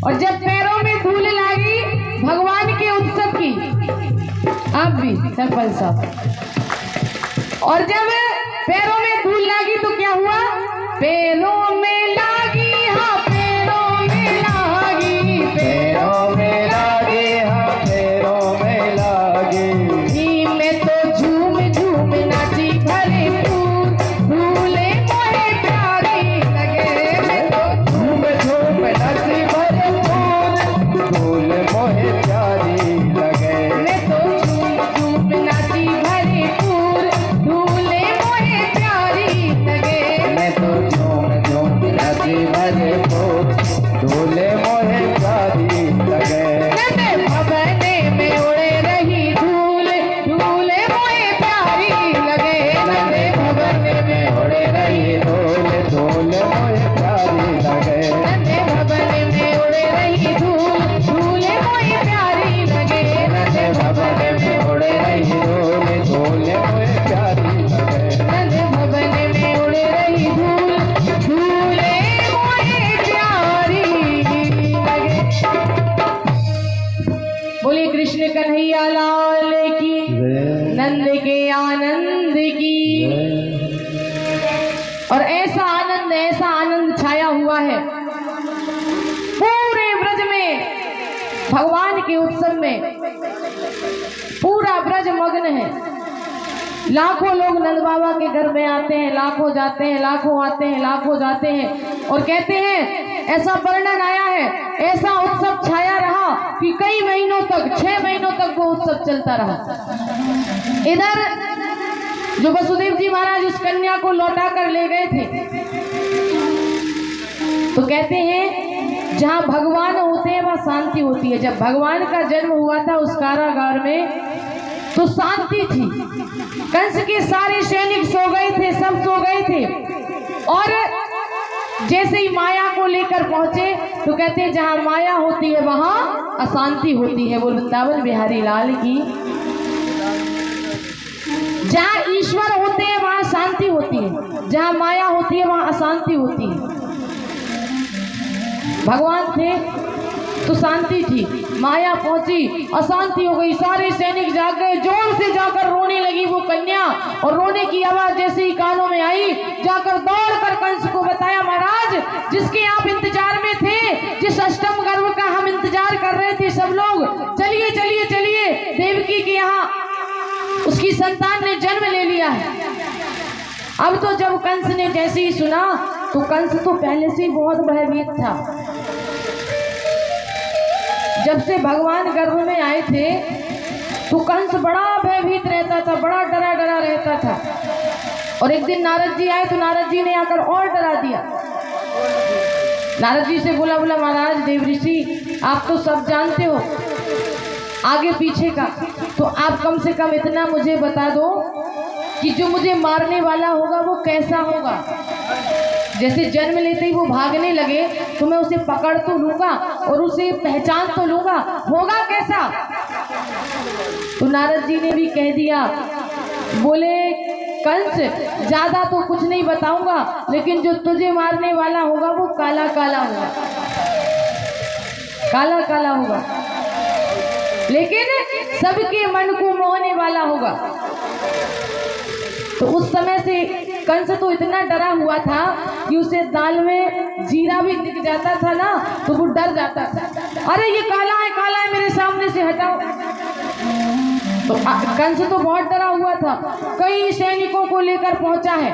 और जब पैरों में धूल लगी भगवान के उत्सव की, आप भी सरपंच साहब, और जब पैरों में धूल लगी तो क्या हुआ? पैरों में लागी, हाँ पैरों में लागी, पैरों में लागे, हाँ पैरों में लागे। जी मैं तो झूम झूम नाची भरपूर, धूले मोहे प्यारी लगे। मैं तो झूम झूम नाची भरपूर, धूल मोहे प्यारी लगे। मैं तो झूम झूम नाची भरपूर, धूले मोहे प्यारी लगे। मैं तो झूम झूम नाची भरपूर, धूले मोहे प्यारी लगे। नन्हे भवने में उड़े रही धूल, धूले मोहे प्यारी लगे। नन्हे भवने में उड़े रही धूल, धूल मोहे प्यारी लगे। नन्हे भवने में उड़े रही धूल, धूले मोहे प्यारी लगे। नन्हे भवने में उड़े रही धूल, धूल मोहे प्यारी लगे। नन्हे भवने में उड़े रही धूल, धूले मोहे प्यारी लगे। बोलिए कृष्ण कन्हैया लाल की, नंद के आनंद की। और ऐसा आनंद छाया हुआ है पूरे ब्रज में, भगवान के उत्सव में पूरा ब्रज मग्न है। लाखों लोग नंद बाबा के घर में आते हैं, लाखों जाते हैं, लाखों आते हैं, लाखों जाते हैं। और कहते हैं, ऐसा वर्णन आया है, ऐसा उत्सव छाया रहा कि कई महीनों तक, 6 महीनों तक वो उत्सव चलता रहा। इधर जो वसुदेव जी महाराज उस कन्या को लौटा कर ले गए थे, तो कहते हैं जहाँ भगवान होते हैं वहाँ शांति होती है। जब भगवान का जन्म हुआ था उस कारागार में तो शांति थी। कंस के सारे सैनिक सो गए थे, सब सो गए थे। और जैसे ही माया को लेकर पहुंचे तो कहते हैं जहाँ माया होती है वहाँ अशांति होती है। वो वृंदावन बिहारी लाल की। जहाँ ईश्वर होते हैं वहाँ शांति होती है, जहाँ माया होती है वहाँ अशांति होती है। भगवान थे तो शांति थी, माया पहुंची अशांति हो गई। सारे सैनिक जाग गए, जोर से जाकर रोने लगी वो कन्या। और रोने की आवाज जैसे ही कानों में आई, जाकर दौड़कर कंस को बताया, महाराज जिसके आप इंतजार में थे, जिस अष्टम गर्भ का हम इंतजार कर रहे थे सब लोग, चलिए चलिए चलिए, देवकी के यहाँ उसकी संतान ने जन्म ले लिया है। अब तो जब कंस ने जैसे ही सुना तो कंस तो पहले से ही बहुत भयभीत था। जब से भगवान गर्भ में आए थे तो कंस बड़ा भयभीत रहता था, बड़ा डरा डरा रहता था। और एक दिन नारद जी आए तो नारद जी ने आकर और डरा दिया। नारद जी से बोला महाराज देव ऋषि आप तो सब जानते हो आगे पीछे का, तो आप कम से कम इतना मुझे बता दो कि जो मुझे मारने वाला होगा वो कैसा होगा। जैसे जन्म लेते ही वो भागने लगे तो मैं उसे पकड़ तो लूंगा और उसे पहचान तो लूंगा, होगा कैसा? तो नारद जी ने भी कह दिया, बोले कंस ज्यादा तो कुछ नहीं बताऊंगा, लेकिन जो तुझे मारने वाला होगा वो काला काला होगा, काला काला होगा, लेकिन सबके मन को मोहने वाला होगा। तो उस समय से कंस तो इतना डरा हुआ था कि उसे दाल में जीरा भी दिख जाता था ना तो वो डर जाता था, अरे ये काला है मेरे सामने से हटाओ। तो कंस तो बहुत डरा हुआ था, कई सैनिकों को लेकर पहुंचा है।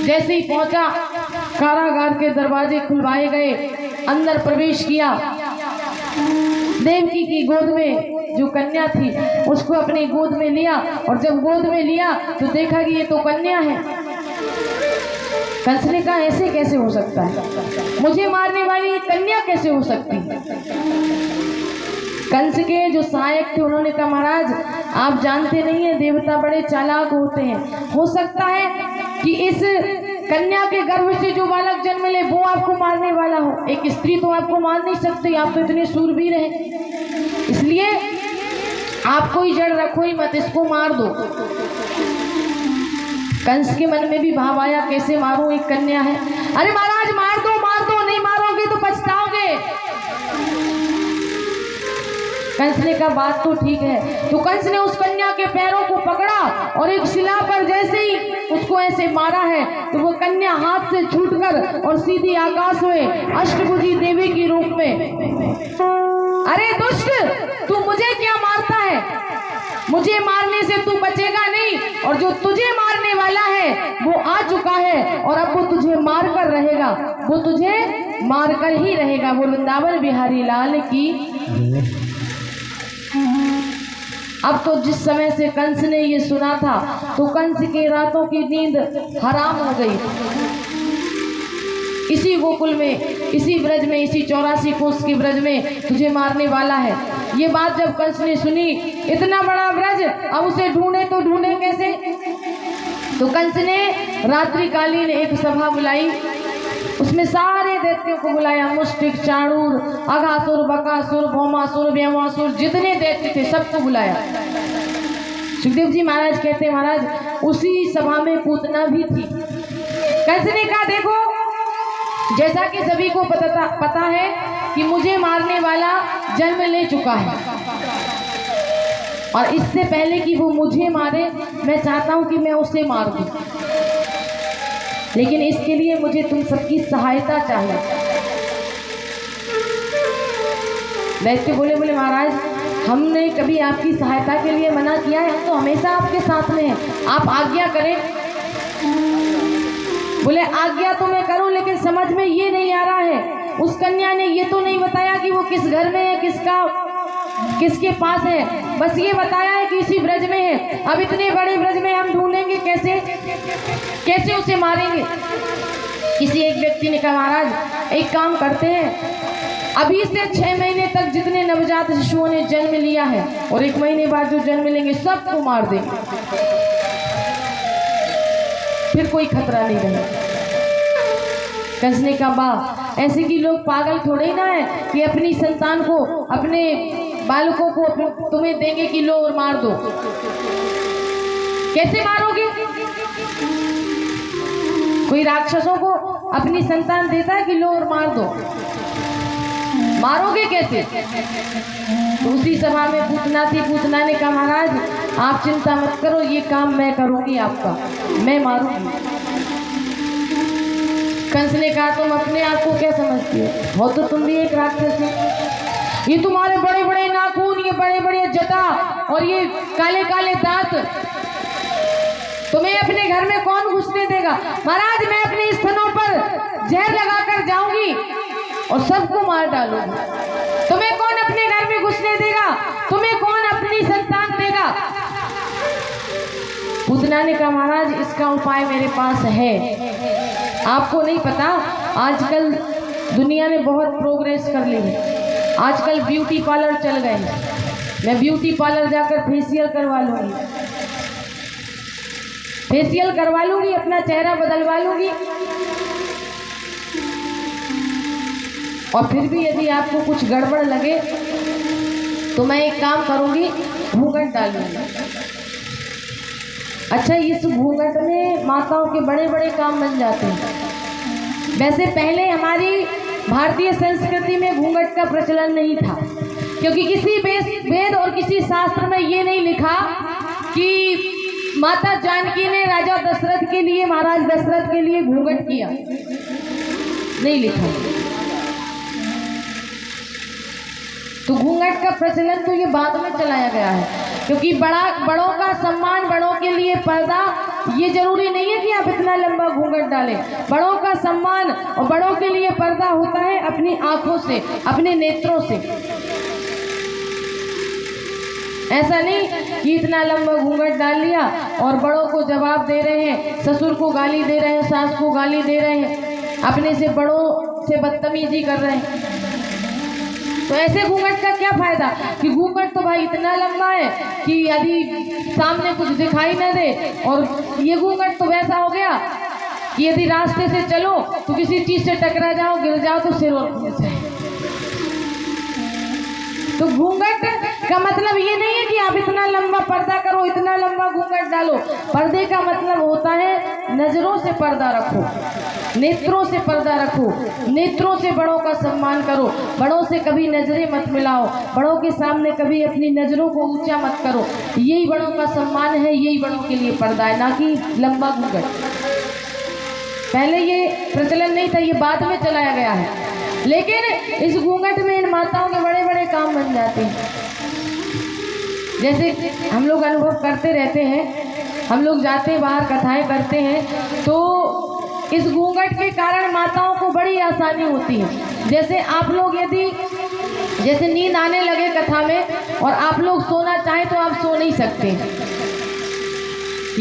जैसे ही पहुंचा कारागार के दरवाजे खुलवाए गए, अंदर प्रवेश किया। देवकी की गोद में जो कन्या थी उसको अपनी गोद में लिया, और जब गोद में लिया तो देखा कि ये तो कन्या है। कंस ने कहा ऐसे कैसे हो सकता है, मुझे मारने वाली ये कन्या कैसे हो सकती है? कंस के जो सहायक थे उन्होंने कहा महाराज आप जानते नहीं है देवता बड़े चालाक होते हैं, हो सकता है कि इस कन्या के गर्भ से जो बालक जन्म ले वो आपको मारने वाला हो। एक स्त्री तो आपको मार नहीं सकती, आप तो इतने शूरवीर हैं, इसलिए आप कोई जड़ रखो ही मत, इसको मार दो। कंस के मन में भी भाव आया कैसे मारूं, एक कन्या है। अरे महाराज मार दो कंस ने कहा बात तो ठीक है। तो कंस ने उस कन्या के पैरों को पकड़ा और एक शिला पर जैसे ही उसको ऐसे मारा है तो वो कन्या हाथ से छूटकर और सीधी आकाश में अष्टभुजी देवी के रूप में। अरे दुष्ट, तू मुझे क्या मारता है? मुझे मारने से तू बचेगा नहीं, और जो तुझे मारने वाला है वो आ चुका है और अब वो तुझे मार कर रहेगा, वो तुझे मार कर ही रहेगा। वो वृंदावन बिहारी लाल की। अब तो जिस समय से कंस ने ये सुना था तो कंस के रातों की नींद हराम हो गई। इसी गोकुल में, इसी ब्रज में, इसी 84 कोस के ब्रज में तुझे मारने वाला है। ये बात जब कंस ने सुनी, इतना बड़ा ब्रज, अब उसे ढूंढे तो ढूंढे कैसे? तो कंस ने रात्रिकालीन एक सभा बुलाई, उसमें सारे दैत्यों को बुलाया, मुष्टिक, चाणूर, अघासुर, बकासुर, भौमासुर, व्योमासुर, जितने दैत्य थे सबको बुलाया। सुखदेव जी महाराज कहते, महाराज उसी सभा में पूतना भी थी। कंस ने कहा देखो, जैसा कि सभी को पता है कि मुझे मारने वाला जन्म ले चुका है, और इससे पहले कि वो मुझे मारे मैं चाहता हूं कि मैं उसे मार दूं, लेकिन इसके लिए मुझे तुम सबकी सहायता चाहिए। दैत्य बोले महाराज हमने कभी आपकी सहायता के लिए मना किया है? हम तो हमेशा आपके साथ में हैं, आप आज्ञा करें। बोले आज्ञा तो मैं करूं, लेकिन समझ में ये नहीं आ रहा है, उस कन्या ने ये तो नहीं बताया कि वो किस घर में है, किसके पास है, बस ये बताया है कि इसी ब्रज में है। अब इतने बड़े ब्रज में हम ढूंढेंगे कैसे उसे मारेंगे? किसी एक व्यक्ति ने कहा महाराज एक काम करते हैं, अभी से 6 महीने तक जितने नवजात शिशुओं ने जन्म लिया है और 1 महीने बाद जो जन्म लेंगे सबको मार देंगे, फिर कोई खतरा नहीं रहेगा। कंस ने कहा बा, ऐसे कि लोग पागल थोड़े ना है कि अपनी संतान को, अपने बालकों को तुम्हें देंगे कि लो और मार दो। कैसे मारोगे? कोई राक्षसों को अपनी संतान देता है कि लो और मार दो, मारोगे कैसे? तो उसी सभा में पूतना थी। पूतना ने कहा महाराज आप चिंता मत करो, ये काम मैं करूंगी, आपका मैं मारूंगी। कंस ने कहा तुम अपने आप को क्या समझती हो तो तुम भी एक राक्षस हो। ये तुम्हारे बड़े बड़े नाखून, ये बड़े बड़े जटा और ये काले काले दांत, तुम्हें अपने घर में कौन घुसने देगा? महाराज मैं अपने स्तनों पर जहर लगाकर जाऊंगी और सबको मार डालूंगी। तुम्हें कौन अपने घर में घुसने देगा? तुम्हें कौन अपनी संतान देगा? पूतना ने कहा महाराज इसका उपाय मेरे पास है। आपको नहीं पता, आजकल दुनिया ने बहुत प्रोग्रेस कर ली है, आजकल ब्यूटी पार्लर चल गए हैं। मैं ब्यूटी पार्लर जाकर फेशियल करवा लूंगी, अपना चेहरा बदलवा लूंगी, और फिर भी यदि आपको कुछ गड़बड़ लगे तो मैं एक काम करूंगी, घूंघट डालूंगी। अच्छा, इस घूंघट में माताओं के बड़े बड़े काम बन जाते हैं। वैसे पहले हमारी भारतीय संस्कृति में घूंघट का प्रचलन नहीं था, क्योंकि किसी वेद और किसी शास्त्र में ये नहीं लिखा कि माता जानकी ने राजा दशरथ के लिए, महाराज दशरथ के लिए घूंघट किया, नहीं लिखा। तो घूंघट का प्रचलन तो ये बाद में चलाया गया है, क्योंकि बड़ों का सम्मान, बड़ों के लिए पर्दा, ये जरूरी नहीं है कि आप इतना लंबा घूंघट डालें। बड़ों का सम्मान और बड़ों के लिए पर्दा होता है अपनी आंखों से, अपने नेत्रों से। ऐसा नहीं कि इतना लंबा घूंघट डाल लिया और बड़ों को जवाब दे रहे हैं, ससुर को गाली दे रहे हैं, सास को गाली दे रहे हैं, अपने से बड़ों से बदतमीजी कर रहे हैं। तो ऐसे घूंघट का क्या फायदा? कि घूंघट तो भाई इतना लंबा है कि यदि सामने कुछ दिखाई न दे, और ये घूंघट तो वैसा हो गया कि यदि रास्ते से चलो तो किसी चीज से टकरा जाओ, गिर जाओ तो सिर और घूम जाए। तो घूंघट का मतलब ये नहीं है कि आप इतना लंबा पर्दा करो, इतना लंबा घूंघट डालो। पर्दे का मतलब होता है नजरों से पर्दा रखो, नेत्रों से पर्दा रखो, नेत्रों से बड़ों का सम्मान करो, बड़ों से कभी नजरें मत मिलाओ, बड़ों के सामने कभी अपनी नजरों को ऊंचा मत करो। यही बड़ों का सम्मान है, यही बड़ों के लिए पर्दा है, ना कि लंबा घूंघट। पहले ये प्रचलन नहीं था, ये बाद में चलाया गया है। लेकिन इस घूंघट में इन माताओं के बड़े बड़े काम बन जाते हैं। जैसे हम लोग अनुभव करते रहते हैं, हम लोग जाते बाहर कथाएं करते हैं, तो इस घूंघट के कारण माताओं को बड़ी आसानी होती है। जैसे आप लोग यदि जैसे नींद आने लगे कथा में और आप लोग सोना चाहें तो आप सो नहीं सकते,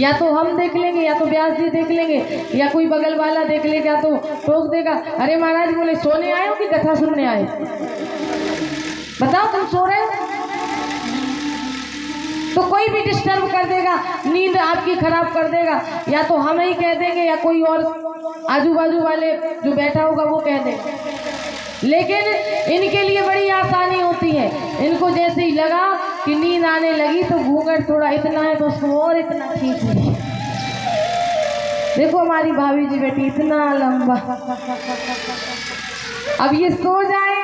या तो हम देख लेंगे, या तो व्यास जी देख लेंगे, या कोई बगल वाला देख लेगा तो टोक देगा, अरे महाराज बोले सोने आए हो कि कथा सुनने आए? बताओ तुम सो रहे हो? तो कोई भी डिस्टर्ब कर देगा, नींद आपकी खराब कर देगा, या तो हम ही कह देंगे या कोई और आजू बाजू वाले जो बैठा होगा वो कह देगा। लेकिन इनके लिए बड़ी आसानी होती है। इनको जैसे ही लगा कि नींद आने लगी तो घूंघट थोड़ा इतना है तो उसको और इतना खींच लिया। देखो हमारी भाभी जी बेटी इतना लंबा, अब ये सो जाए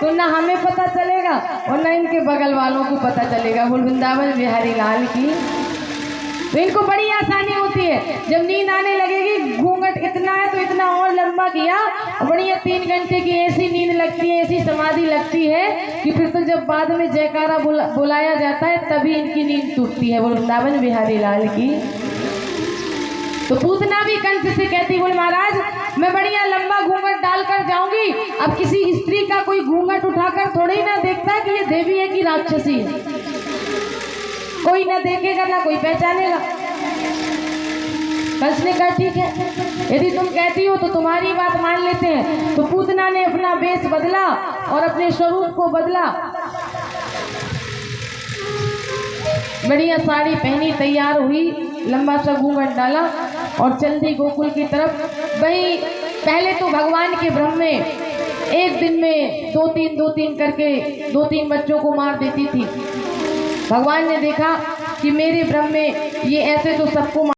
तो ना हमें पता चलेगा और ना इनके बगल वालों को पता चलेगा। बोल वृंदावन बिहारी लाल की। तो इनको बड़ी आसानी होती है, जब नींद आने लगेगी घूंघट इतना है तो इतना और लंबा किया, बढ़िया 3 घंटे की ऐसी नींद लगती है, ऐसी समाधि लगती है कि फिर तो जब बाद में जयकारा बुलाया जाता है तभी इनकी नींद टूटती है। बोल वृंदावन बिहारी लाल की। तो पूतना भी कंठ से कहती, बोल महाराज मैं बढ़िया लंबा घूंघट डालकर जाऊंगी। अब किसी स्त्री का कोई घूंघट उठाकर थोड़ी ही ना देखता है कि ये देवी है कि राक्षसी है, कोई ना देखेगा ना कोई पहचानेगा। कंस ने कहा ठीक है, यदि तुम कहती हो तो तुम्हारी बात मान लेते हैं। तो पूतना ने अपना वेश बदला और अपने स्वरूप को बदला, बढ़िया साड़ी पहनी, तैयार हुई, लंबा सा घूंघट डाला और चल दी गोकुल की तरफ। वही पहले तो भगवान के भ्रम में एक दिन में 2-3 करके 2-3 बच्चों को मार देती थी। भगवान ने देखा कि मेरे भ्रम में ये ऐसे तो सबको